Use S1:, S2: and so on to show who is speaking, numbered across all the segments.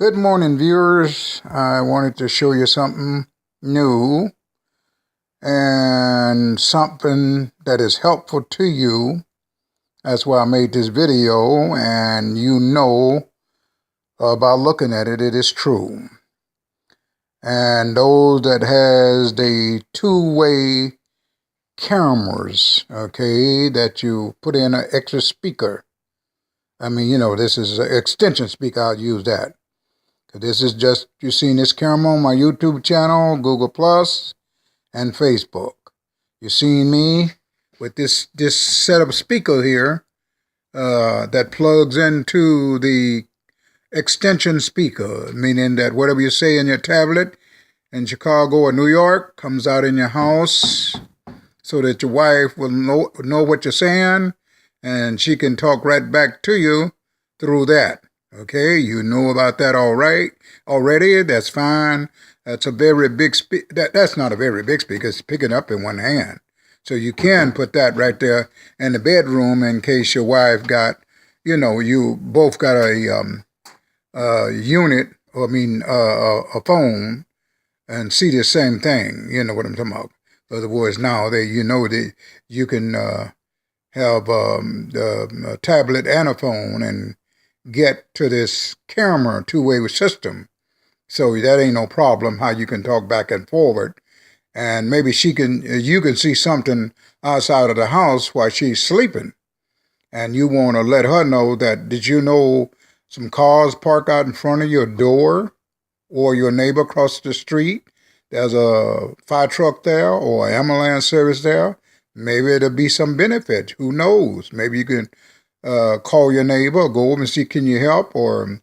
S1: Good morning, viewers. I wanted to show you something new and something that is helpful to you. That's why I made this video, and by looking at it, it is true. And those that has the two-way cameras, okay, that you put in an extra speaker. This is an extension speaker. I'll use that. This is just, you've seen this camera on my YouTube channel, Google Plus, and Facebook. You've seen me with this set of speaker here that plugs into the extension speaker, meaning that whatever you say in your tablet in Chicago or New York comes out in your house so that your wife will know what you're saying and she can talk right back to you through that. Okay, you know about that already. That's fine. That's a very big that's not a very big speaker. It's picking up in one hand. So you can put that right there in the bedroom in case your wife got, you both got a unit, a phone, and see the same thing. You know what I'm talking about. In other words, now that you can have a tablet and a phone and get to this camera two-way system. So that ain't no problem how you can talk back and forward. And maybe you can see something outside of the house while she's sleeping. And you want to let her know that, did you know some cars park out in front of your door or your neighbor across the street? There's a fire truck there or an ambulance service there. Maybe it'll be some benefit. Who knows? Maybe you can call your neighbor, go over and see, can you help, or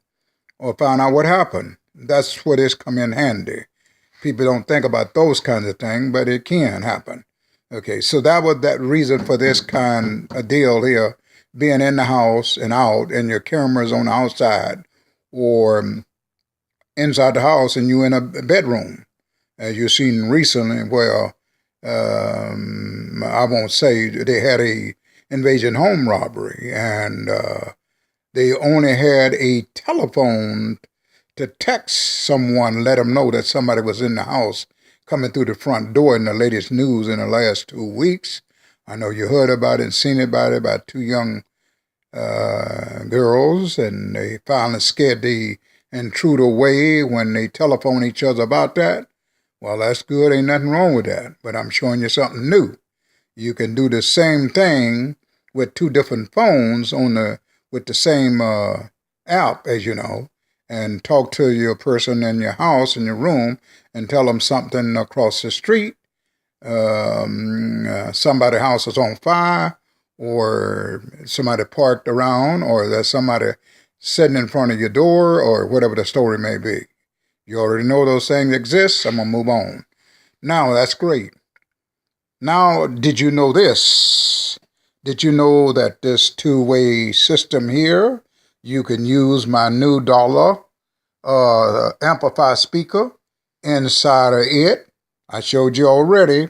S1: find out what happened. That's where this come in handy. People don't think about those kinds of things, but it can happen. Okay, so that was that reason for this kind of deal here, being in the house and out, and your camera's on the outside or inside the house, and you in a bedroom, as you've seen recently, where I won't say they had a invasion home robbery, and they only had a telephone to text someone, let them know that somebody was in the house coming through the front door. In the latest news in the last 2 weeks, I know you heard about it and seen about two young girls, and they finally scared the intruder away when they telephone each other about that. Well, that's good. Ain't nothing wrong with that. But I'm showing you something new. You can do the same thing with two different phones with the same app, as you know, and talk to your person in your house, in your room, and tell them something across the street. Somebody's house is on fire, or somebody parked around, or there's somebody sitting in front of your door, or whatever the story may be. You already know those things exist. I'm going to move on. Now, that's great. Now, did you know this? Did you know that this two-way system here, you can use my new dollar amplify speaker inside of it? I showed you already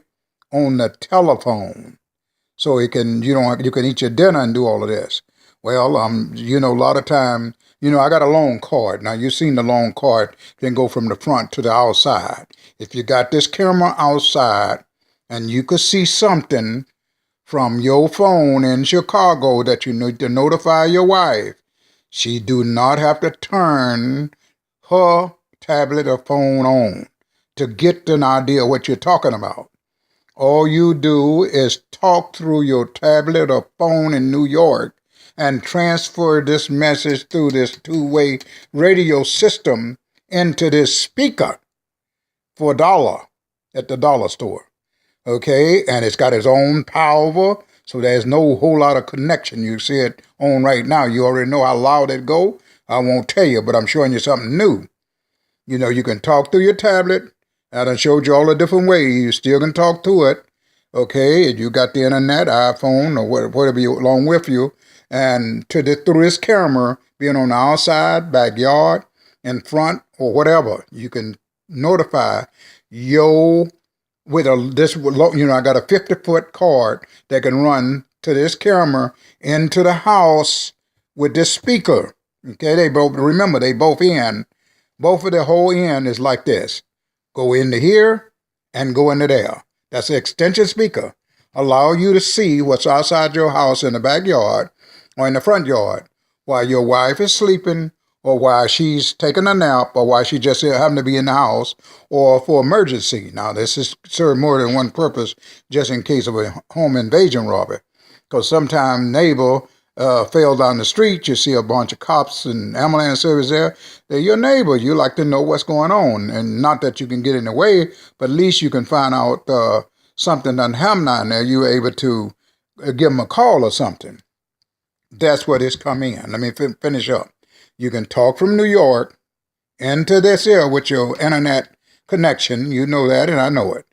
S1: on the telephone. So you can eat your dinner and do all of this. Well, a lot of time, I got a long cord. Now, you've seen the long cord can go from the front to the outside. If you got this camera outside and you could see something from your phone in Chicago that you need to notify your wife, she do not have to turn her tablet or phone on to get an idea what you're talking about. All you do is talk through your tablet or phone in New York and transfer this message through this two-way radio system into this speaker for $1 at the dollar store. Okay, and it's got its own power, so there's no whole lot of connection. You see it on right now. You already know how loud it go. I won't tell you, but I'm showing you something new. You can talk through your tablet. I done showed you all the different ways. You still can talk through it. Okay, you got the internet, iPhone, or whatever you along with you, and through this camera, being on the outside, backyard, in front, or whatever, you can notify your I got a 50-foot cord that can run to this camera into the house with this speaker. Okay, they both in Both of the whole end is like this. Go into here and go into there. That's the extension speaker. Allow you to see what's outside your house in the backyard or in the front yard while your wife is sleeping or while she's taking a nap or while she just happen to be in the house or for emergency. Now, this is serve more than one purpose just in case of a home invasion robbery. Because sometimes neighbor fell down the street, you see a bunch of cops and ambulance service there. They're your neighbor. You like to know what's going on. And not that you can get in the way, but at least you can find out something done happen down there. You're able to give them a call or something. That's where this come in. Let me finish up. You can talk from New York into this here with your internet connection. You know that, and I know it.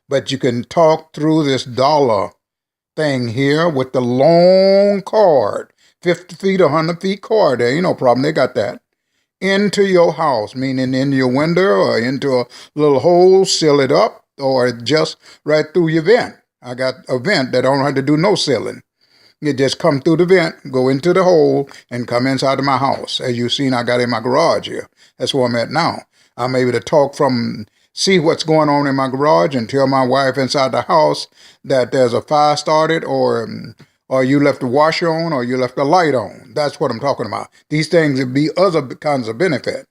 S1: But you can talk through this dollar thing here with the long cord, 50 feet, 100 feet cord. There ain't no problem. They got that. Into your house, meaning in your window or into a little hole, seal it up, or just right through your vent. I got a vent that don't have to do no sealing. You just come through the vent, go into the hole, and come inside of my house. As you've seen, I got in my garage here. That's where I'm at now. I'm able to talk from, see what's going on in my garage and tell my wife inside the house that there's a fire started or you left the washer on or you left the light on. That's what I'm talking about. These things would be other kinds of benefit.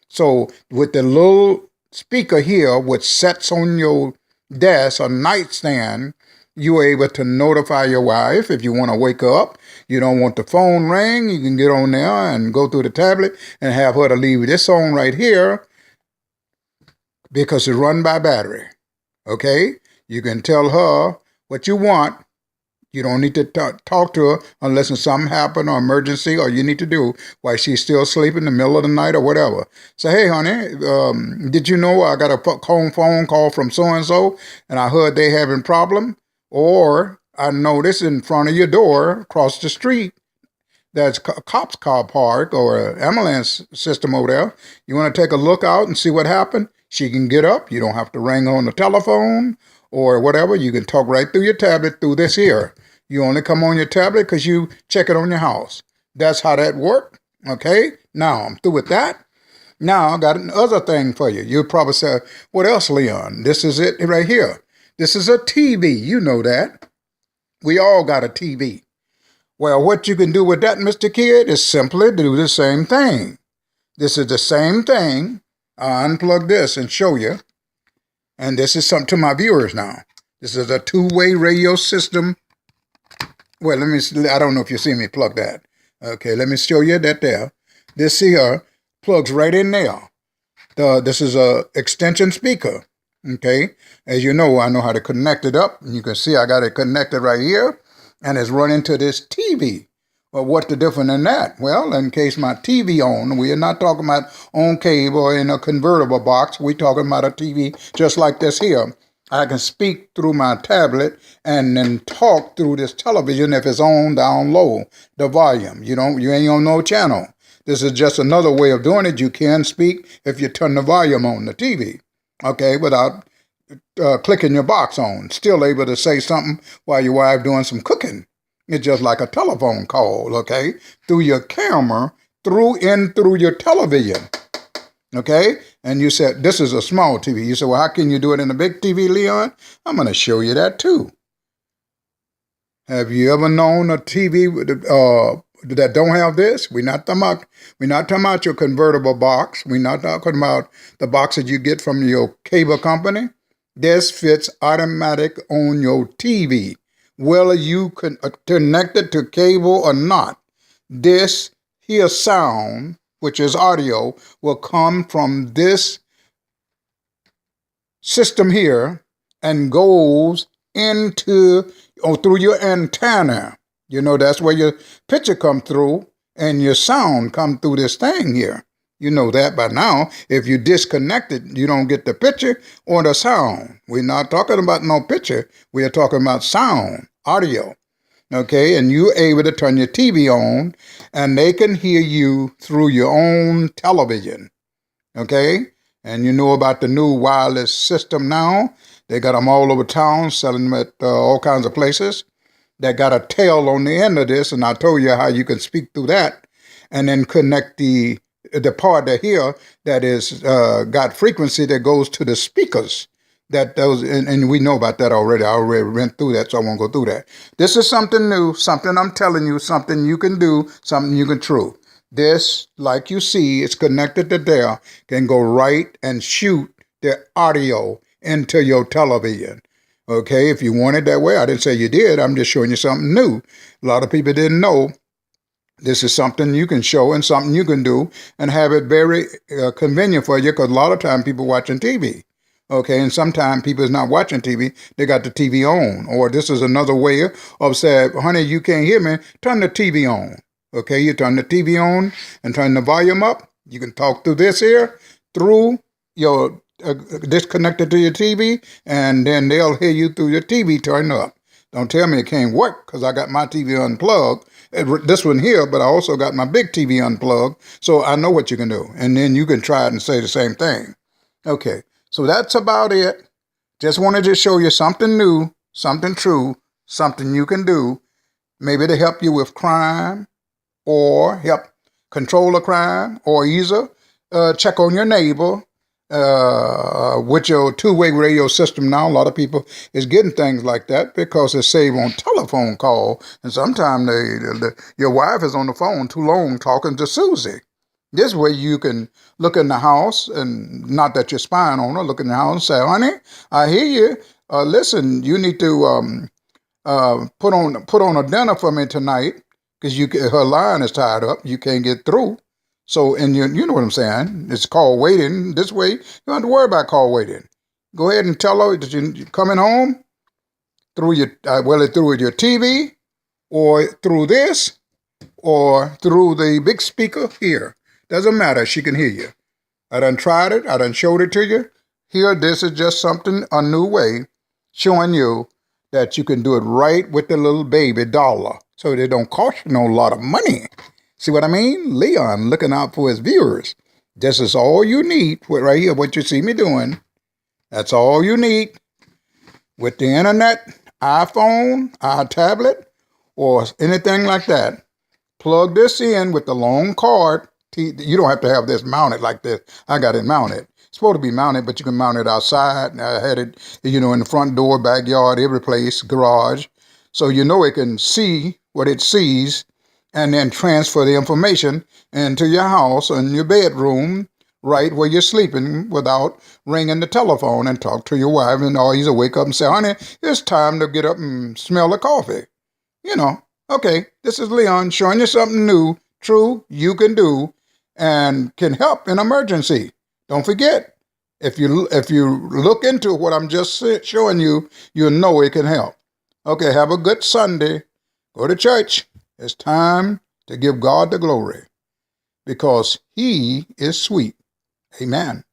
S1: So with the little speaker here, which sets on your desk or nightstand, you're able to notify your wife if you want to wake up. You don't want the phone ring. You can get on there and go through the tablet and have her to leave this on right here because it's run by battery. Okay? You can tell her what you want. You don't need to talk to her unless something happened or emergency or you need to do while she's still sleeping in the middle of the night or whatever. Say, hey, honey, did you know I got a phone call from so-and-so and I heard they having problem? Or I noticed in front of your door across the street there's a cop's car park or an ambulance system over there. You want to take a look out and see what happened? She can get up. You don't have to ring on the telephone or whatever. You can talk right through your tablet through this here. You only come on your tablet because you check it on your house. That's how that worked. Okay? Now, I'm through with that. Now, I got another thing for you. You'll probably say, what else, Leon? This is it right here. This is a TV. You know that. We all got a TV. Well, what you can do with that, Mr. Kid, is simply do the same thing. This is the same thing. I'll unplug this and show you. And this is something to my viewers now. This is a two-way radio system. Well, I don't know if you see me plug that. Okay, let me show you that there. This here plugs right in there. This is a extension speaker. Okay, as you know, I know how to connect it up. And you can see I got it connected right here. And it's running to this TV. Well, what's the difference in that? Well, in case my TV on, we are not talking about on cable or in a convertible box. We're talking about a TV just like this here. I can speak through my tablet and then talk through this television if it's on down low, the volume. You ain't on no channel. This is just another way of doing it. You can speak if you turn the volume on the TV. Okay, without clicking your box on. Still able to say something while your wife doing some cooking. It's just like a telephone call, okay? Through your camera, through your television, okay? And you said, this is a small TV. You said, well, how can you do it in a big TV, Leon? I'm going to show you that too. Have you ever known a TV that don't have this? We're not talking about your convertible box. We're not talking about the box that you get from your cable company. This fits automatic on your TV, whether you can connect it to cable or not. This here sound, which is audio, will come from this system here and goes into or through your antenna. That's where your picture come through and your sound come through this thing here. You know that by now. If you disconnect it, you don't get the picture or the sound. We're not talking about no picture. We are talking about sound, audio. Okay, and you're able to turn your TV on and they can hear you through your own television. Okay, and you know about the new wireless system now. They got them all over town, selling them at all kinds of places. That got a tail on the end of this, and I told you how you can speak through that and then connect the the part that here that is got frequency that goes to the speakers. That those and we know about that already. I already went through that, so I won't go through that. This is something new, something I'm telling you, something you can do, something you can true. This, like you see, it's connected to there, can go right and shoot the audio into your television. Okay, if you want it that way, I didn't say you did. I'm just showing you something new. A lot of people didn't know this is something you can show and something you can do and have it very convenient for you, because a lot of time people watching TV. Okay, and sometimes people is not watching TV, they got the TV on. Or this is another way of saying, honey, you can't hear me, turn the TV on. Okay, you turn the TV on and turn the volume up. You can talk through this here, through your, disconnected to your TV, and then they'll hear you through your TV turned up. Don't tell me it can't work, because I got my TV unplugged. This one here, but I also got my big TV unplugged, so I know what you can do. And then you can try it and say the same thing. Okay, so that's about it. Just wanted to show you something new, something true, something you can do, maybe to help you with crime or help control a crime, or either check on your neighbor with your two-way radio system. Now a lot of people is getting things like that because it's saved on telephone call, and sometimes your wife is on the phone too long talking to Susie. This way you can look in the house, and not that you're spying on her, look in the house and say, honey, I hear you. Listen, you need to put on a dinner for me tonight, because her line is tied up. You can't get through. So, and you know what I'm saying. It's call waiting. This way, you don't have to worry about call waiting. Go ahead and tell her that you're coming home through your, through your TV, or through this, or through the big speaker here. Doesn't matter. She can hear you. I done tried it. I done showed it to you. Here, this is just something, a new way, showing you that you can do it right with the little baby dollar. So they don't cost you no lot of money. See what I mean? Leon looking out for his viewers. This is all you need right here, what you see me doing. That's all you need. With the internet, iPhone, iTablet, or anything like that. Plug this in with the long cord. You don't have to have this mounted like this. I got it mounted. It's supposed to be mounted, but you can mount it outside. I had it, in the front door, backyard, every place, garage. So it can see what it sees, and then transfer the information into your house and your bedroom, right where you're sleeping, without ringing the telephone and talk to your wife, and always wake up and say, honey, it's time to get up and smell the coffee. Okay, this is Leon showing you something new, true, you can do, and can help in emergency. Don't forget, if you look into what I'm just showing you, you'll know it can help. Okay, have a good Sunday. Go to church. It's time to give God the glory, because he is sweet. Amen.